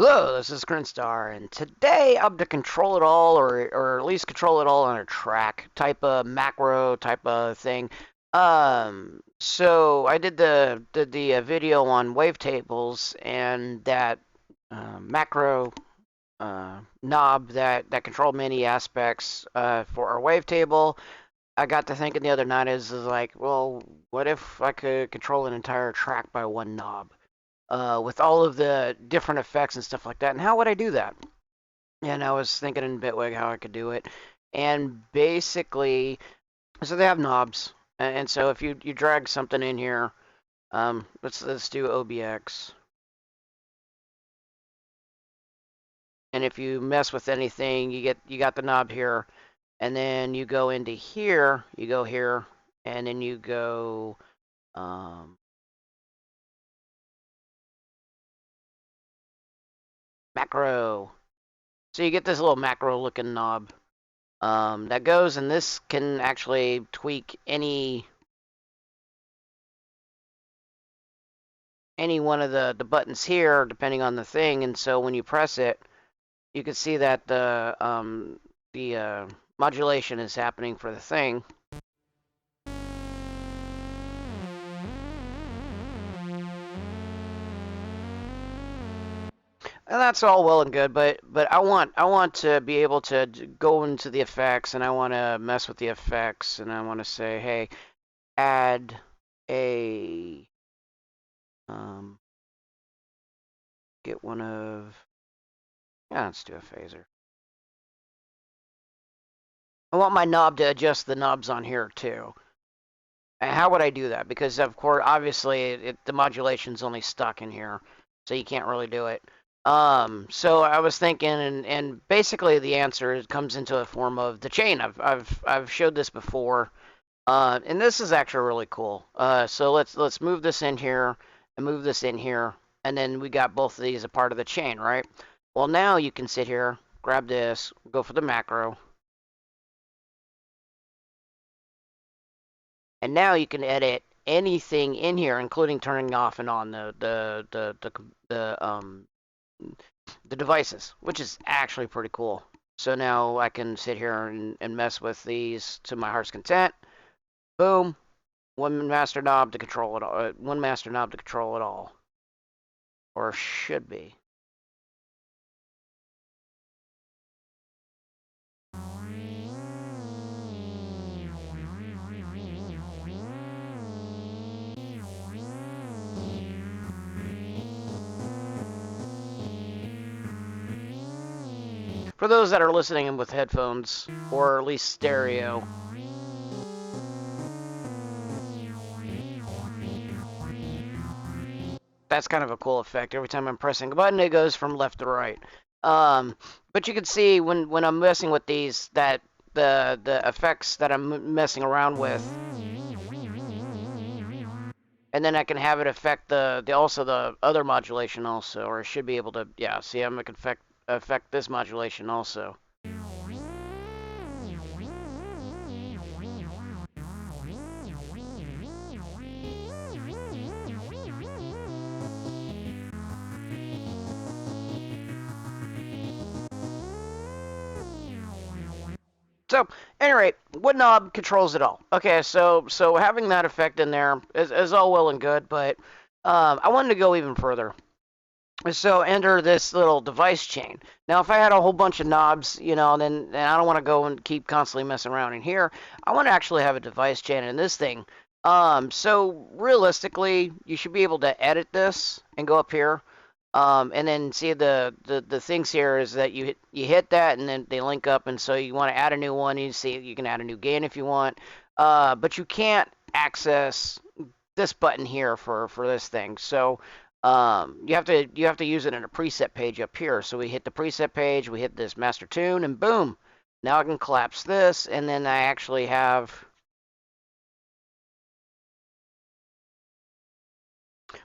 Hello, this is Grinstar, and today I'm to control it all, or at least control it all on a track type of macro type of thing. So I did the video on wavetables and that macro knob that controlled many aspects for our wavetable. I got to thinking the other night is like, well, what if I could control an entire track by one knob? With all of the different effects and stuff like that. And how would I do that? And I was thinking in Bitwig how I could do it. And basically, so they have knobs. And so if you drag something in here, let's do OBX. And if you mess with anything, you got the knob here, and then you go into here, you go here, and then you go macro. So you get this little macro looking knob. That goes, and this can actually tweak any one of the buttons here, depending on the thing. And so when you press it, you can see that the modulation is happening for the thing. And that's all well and good, but I want to be able to go into the effects, and I want to mess with the effects, and I want to say, hey, add a get one of, yeah, let's do a phaser. I want my knob to adjust the knobs on here too. And how would I do that? Because of course, obviously, the modulation's only stuck in here, so you can't really do it. So I was thinking, and basically the answer comes into a form of the chain. I've showed this before, and this is actually really cool. So let's move this in here and move this in here, and then we got both of these a part of the chain, right? Well, now you can sit here, grab this, go for the macro, and now you can edit anything in here, including turning off and on the devices, which is actually pretty cool. So now I can sit here and mess with these to my heart's content. Boom, one master knob to control it all. One master knob to control it all, or should be. For those that are listening in with headphones, or at least stereo, that's kind of a cool effect. Every time I'm pressing a button, it goes from left to right. But you can see when I'm messing with these, that the effects that I'm messing around with, and then I can have it affect the also the other modulation also, or I should be able to, yeah, see, I'm gonna affect this modulation also. So, anyway, what knob controls it all? Okay, so having that effect in there is all well and good, but I wanted to go even further. So enter this little device chain. Now, if I had a whole bunch of knobs, then I don't want to go and keep constantly messing around in here. I want to actually have a device chain in this thing. So realistically, you should be able to edit this and go up here. And then see the things here is that you hit that, and then they link up, and so you want to add a new one. You see you can add a new gain if you want, but you can't access this button here for this thing. So you have to use it in a preset page up here. So we hit the preset page, we hit this master tune, and boom. Now I can collapse this, and then I actually have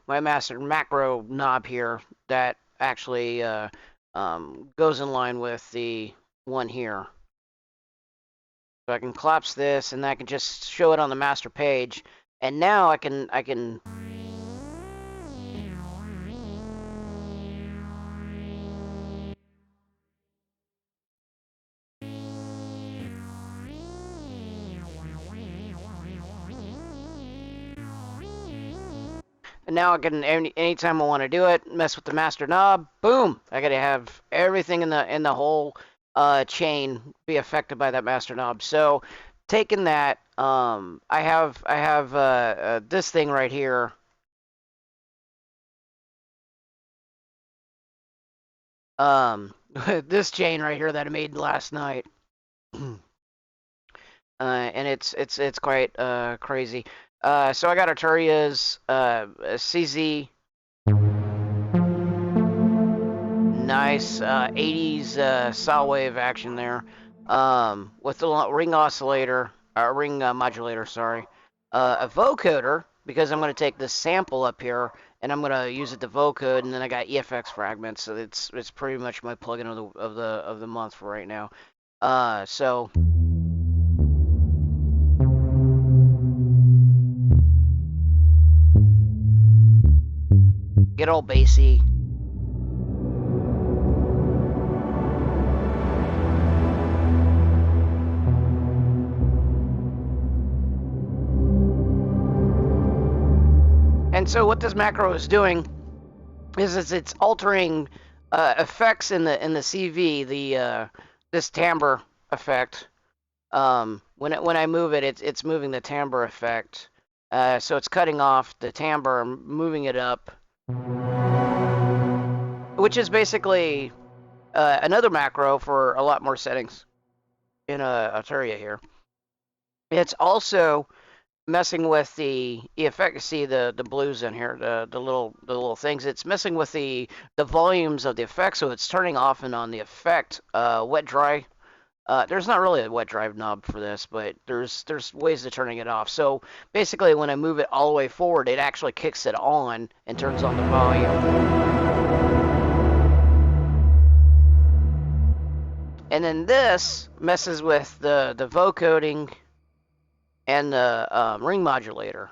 my master macro knob here that actually goes in line with the one here. So I can collapse this, and I can just show it on the master page. And now I can And now I can anytime I want to do it, mess with the master knob. Boom! I gotta have everything in the whole chain be affected by that master knob. So taking that, I have this thing right here. This chain right here that I made last night. And it's quite crazy. So I got Arturia's CZ, nice 80s saw wave action there, with the ring oscillator, ring modulator, sorry, a vocoder because I'm going to take this sample up here and I'm going to use it to vocode, and then I got EFX fragments, so it's pretty much my plugin of the month for right now. So. Get all bassy. And so what this macro is doing is it's altering effects in the CV, the this timbre effect. When I move it, it's moving the timbre effect. So it's cutting off the timbre, moving it up, which is basically another macro for a lot more settings in Arturia here. It's also messing with the effect. See the blues in here, the little things. It's messing with the volumes of the effect, so it's turning off and on the effect. Wet dry. There's not really a wet drive knob for this, but there's ways to turning it off. So basically, when I move it all the way forward, it actually kicks it on and turns on the volume. And then this messes with the vocoding and the ring modulator.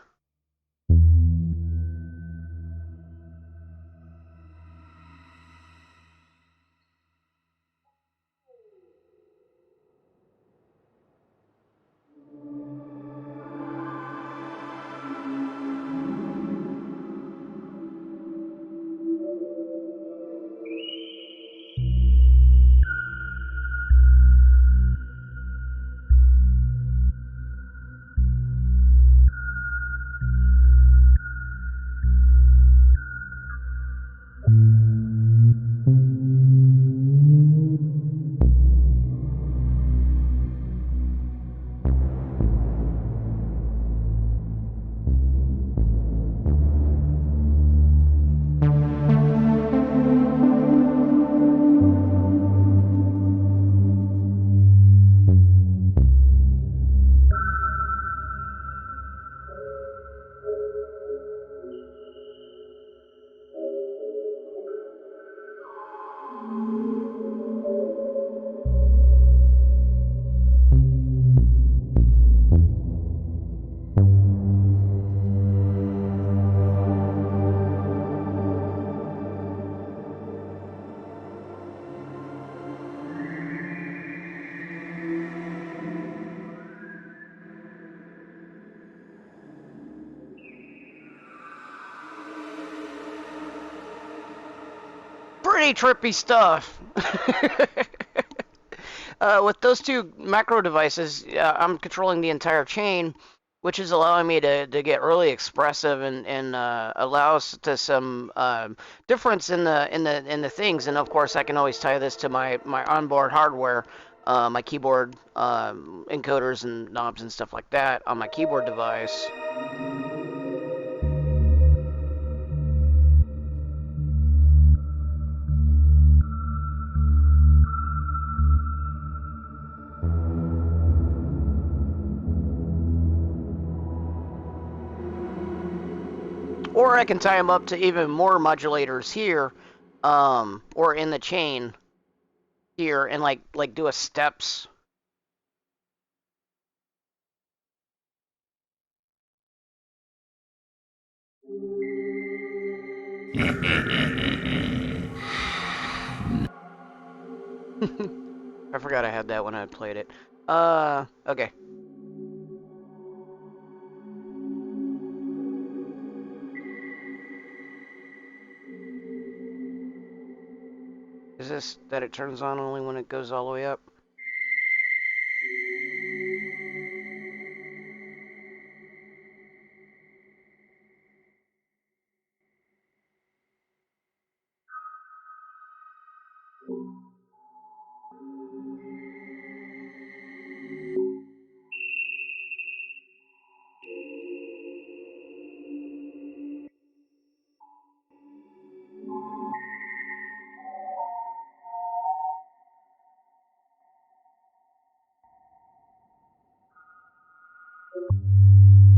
Pretty trippy stuff. With those two macro devices, I'm controlling the entire chain, which is allowing me to get really expressive and allows to some difference in the things. And of course, I can always tie this to my onboard hardware, my keyboard encoders and knobs and stuff like that on my keyboard device. Or I can tie them up to even more modulators here, or in the chain here, and like do a steps. I forgot I had that when I played it. Okay. Is this that it turns on only when it goes all the way up?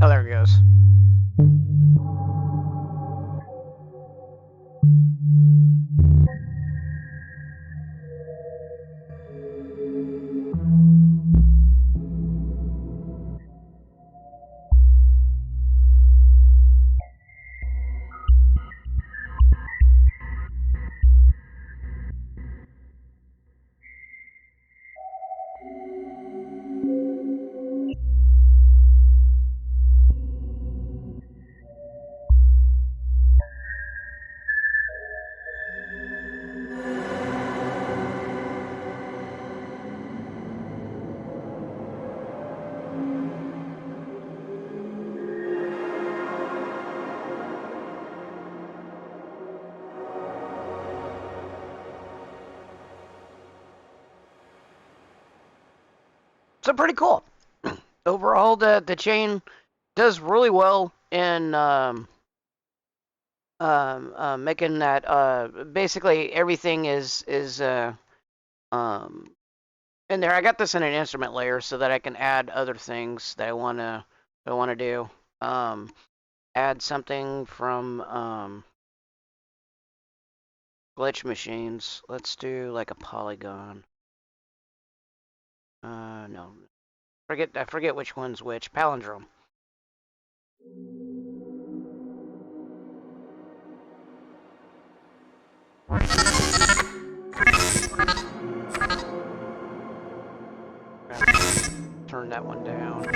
Oh, there it goes. So pretty cool. Overall, the chain does really well in making that. Basically, everything is um, in there. I got this in an instrument layer so that I can add other things that I wanna do. Um, Add something from glitch machines. Let's do like a polygon. No, I forget which one's which. Palindrome. Turn that one down.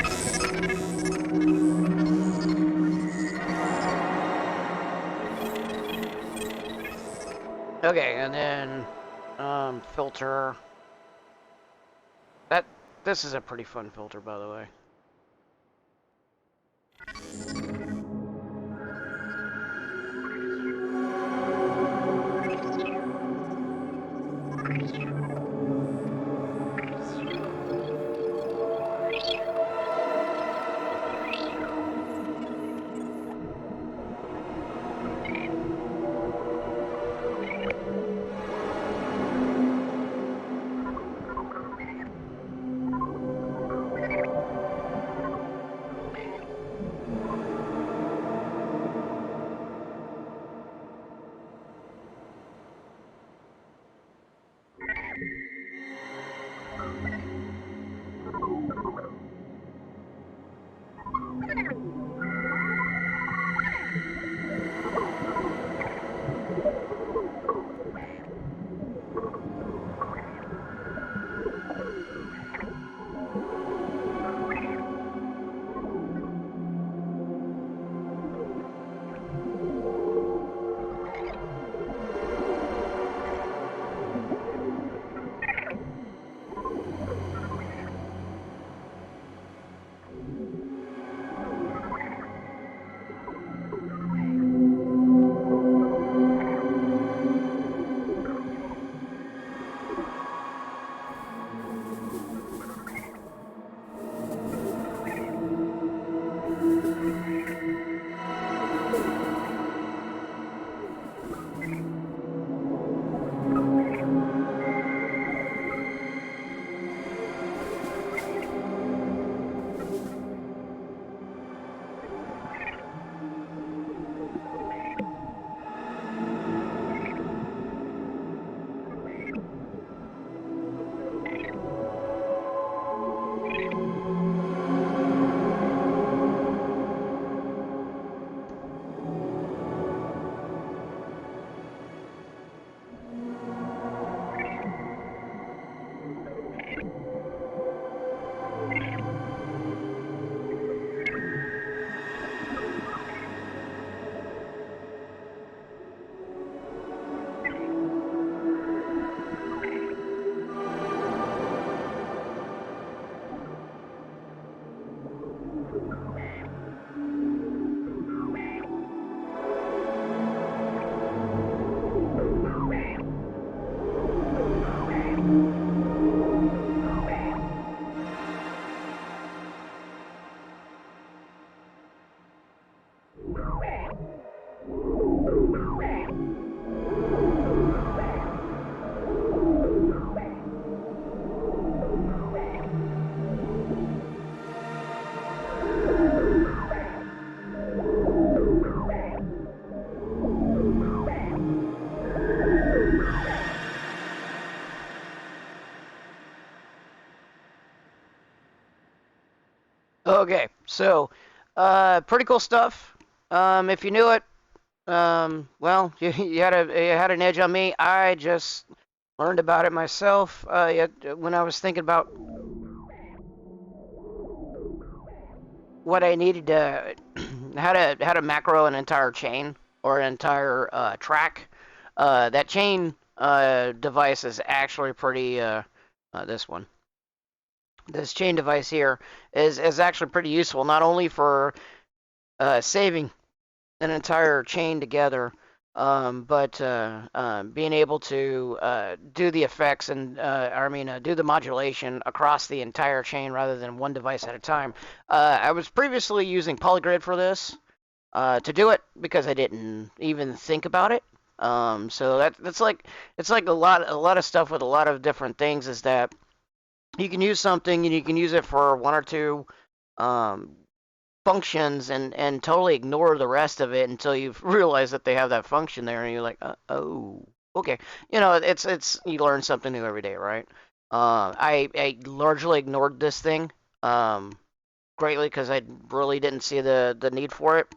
Okay, and then filter. That this is a pretty fun filter, by the way. Okay, so pretty cool stuff. If you knew it, well, you had an edge on me. I just learned about it myself. When I was thinking about what I needed to how to macro an entire chain or an entire track. That chain device is actually pretty. This one, this chain device here is actually pretty useful, not only for saving an entire chain together, but being able to do the effects and do the modulation across the entire chain rather than one device at a time. I was previously using Polygrid for this to do it because I didn't even think about it. So that's like it's like a lot of stuff with a lot of different things is that you can use something and you can use it for one or two um, functions and totally ignore the rest of it until you realize that they have that function there and you're like, oh, okay. It's you learn something new every day, right? I largely ignored this thing greatly because I really didn't see the need for it.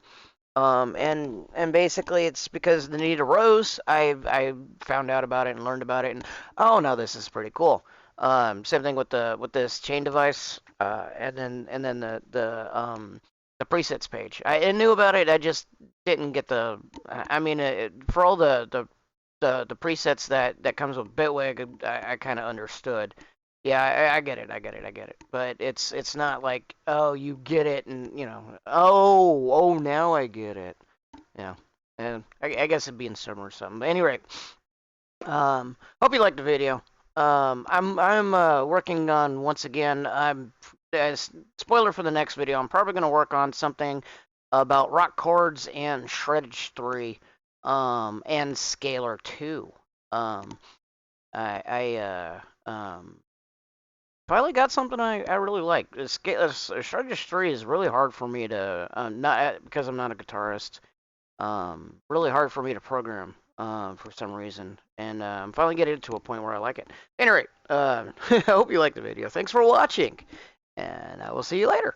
And basically it's because the need arose. I found out about it and learned about it, and oh no, this is pretty cool. Same thing with this chain device, and then the presets page. I knew about it. I just didn't get the. I mean, for all the presets that comes with Bitwig, I kind of understood. Yeah, I get it. I get it. I get it. But it's not like, oh, you get it, and oh, now I get it. Yeah, and I guess it'd be in summer or something. But anyway, hope you liked the video. I'm working on once again. Spoiler for the next video. I'm probably gonna work on something about rock chords and shreddage 3, and scalar 2. Um, I finally got something I really like. Shreddage 3 is really hard for me to not because I'm not a guitarist. Really hard for me to program for some reason, and I'm finally getting to a point where I like it. Anyway, I hope you liked the video. Thanks for watching, and I will see you later.